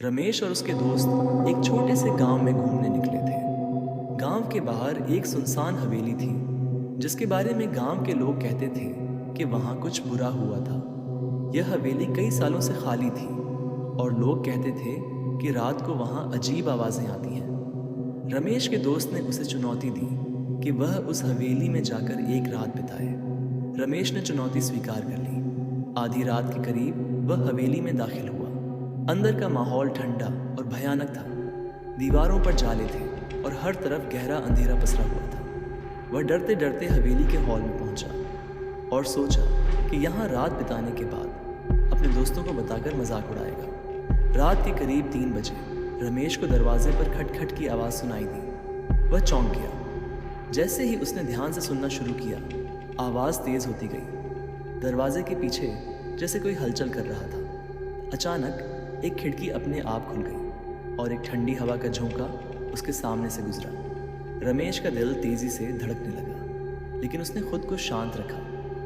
रमेश और उसके दोस्त एक छोटे से गांव में घूमने निकले थे। गांव के बाहर एक सुनसान हवेली थी, जिसके बारे में गांव के लोग कहते थे कि वहां कुछ बुरा हुआ था। यह हवेली कई सालों से खाली थी और लोग कहते थे कि रात को वहां अजीब आवाजें आती हैं। रमेश के दोस्त ने उसे चुनौती दी कि वह उस हवेली में जाकर एक रात बिताए। रमेश ने चुनौती स्वीकार कर ली। आधी रात के करीब वह हवेली में दाखिल हुआ। अंदर का माहौल ठंडा और भयानक था। दीवारों पर जाले थे और हर तरफ गहरा अंधेरा पसरा हुआ था। वह डरते डरते हवेली के हॉल में पहुंचा और सोचा कि यहाँ रात बिताने के बाद अपने दोस्तों को बताकर मजाक उड़ाएगा। रात के करीब 3 बजे रमेश को दरवाजे पर खटखट की आवाज़ सुनाई दी। वह चौंक गया। जैसे ही उसने ध्यान से सुनना शुरू किया, आवाज़ तेज़ होती गई। दरवाजे के पीछे जैसे कोई हलचल कर रहा था। अचानक एक खिड़की अपने आप खुल गई और एक ठंडी हवा का झोंका उसके सामने से गुजरा। रमेश का दिल तेजी से धड़कने लगा, लेकिन उसने खुद को शांत रखा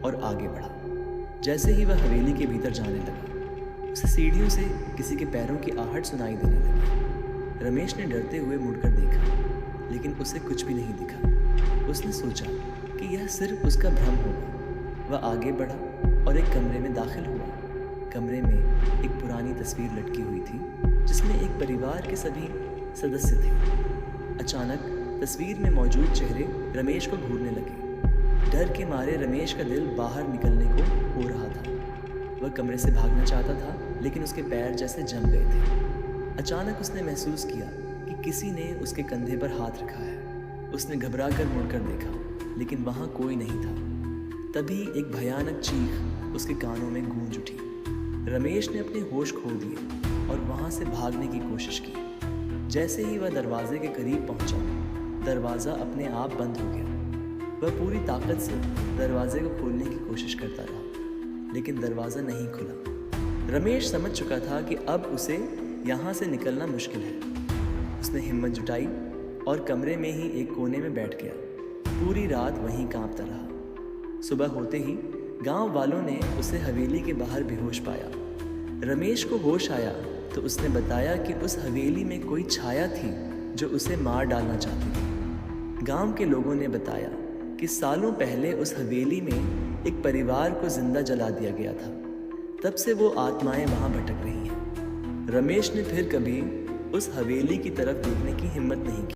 और आगे बढ़ा। जैसे ही वह हवेली के भीतर जाने लगा, उसे सीढ़ियों से किसी के पैरों की आहट सुनाई देने लगी। रमेश ने डरते हुए मुड़कर देखा, लेकिन उसे कुछ भी नहीं दिखा। उसने सोचा कि यह सिर्फ उसका भ्रम होगा। वह आगे बढ़ा और एक कमरे में दाखिल हुआ। कमरे में एक पुरानी तस्वीर लटकी हुई थी, जिसमें एक परिवार के सभी सदस्य थे। अचानक तस्वीर में मौजूद चेहरे रमेश को घूरने लगे। डर के मारे रमेश का दिल बाहर निकलने को हो रहा था। वह कमरे से भागना चाहता था, लेकिन उसके पैर जैसे जम गए थे। अचानक उसने महसूस किया कि किसी ने उसके कंधे पर हाथ रखा है। उसने घबरा कर मुड़कर देखा, लेकिन वहाँ कोई नहीं था। तभी एक भयानक चीख उसके कानों में गूंज उठी। रमेश ने अपने होश खो दिए और वहाँ से भागने की कोशिश की। जैसे ही वह दरवाजे के करीब पहुँचा, दरवाज़ा अपने आप बंद हो गया। वह पूरी ताकत से दरवाजे को खोलने की कोशिश करता रहा, लेकिन दरवाज़ा नहीं खुला। रमेश समझ चुका था कि अब उसे यहाँ से निकलना मुश्किल है। उसने हिम्मत जुटाई और कमरे में ही एक कोने में बैठ गया। पूरी रात वहीं कांपता रहा। सुबह होते ही गांव वालों ने उसे हवेली के बाहर बेहोश पाया। रमेश को होश आया तो उसने बताया कि उस हवेली में कोई छाया थी जो उसे मार डालना चाहती थी। गांव के लोगों ने बताया कि सालों पहले उस हवेली में एक परिवार को जिंदा जला दिया गया था। तब से वो आत्माएं वहां भटक रही हैं। रमेश ने फिर कभी उस हवेली की तरफ देखने की हिम्मत नहीं की।